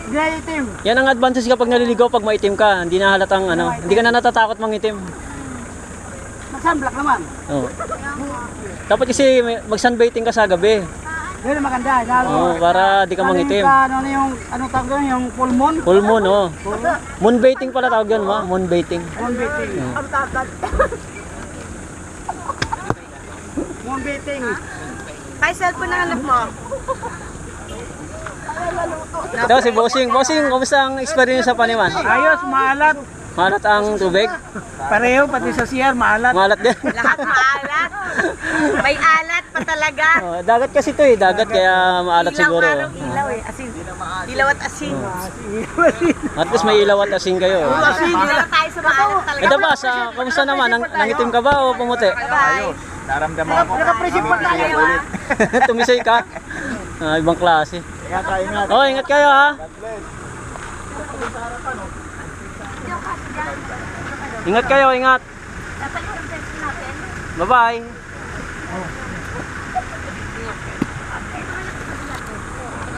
Itim. Yan ang advantage kapag naliligaw pag maitim ka. Hindi na halatang ano, hindi ka na natatakot mangitim. Mag-sunblock naman. Oo. Dapat kasi mag-sunbathing ka sa gabi. Yun ang maganda. Oo, para di ka mangitim. Ano tawag doon? Yung full moon? Full moon, oh. Moonbathing pala tawag yun, ma. Moonbathing. Moonbathing. Moonbathing. Ay, cellphone na hanap mo. Ito si Bossing. Bossing, kumusta ang experience sa Paniman? Ayos, maalat. Malat ang tubig? Pareho, pati sa CR, maalat. Malat din. Lahat maalat. May alat pa talaga. Oh, dagat kasi ito eh, dagat kaya maalat siguro. Ilaw, ilaw eh. Asin. Ilaw at asin. At least may ilaw at asin kayo. Asin. Wala tayo sa maalat talaga. Ito ba, kamusta naman? Nangitim ka ba o pumuti? Bye. Naramdaman ko. Nakapresip pa tayo. Tumisoy ka? Ibang klase. Ingat. Oh, ingat kayo ha. Ingat kayo, ingat. Bye-bye.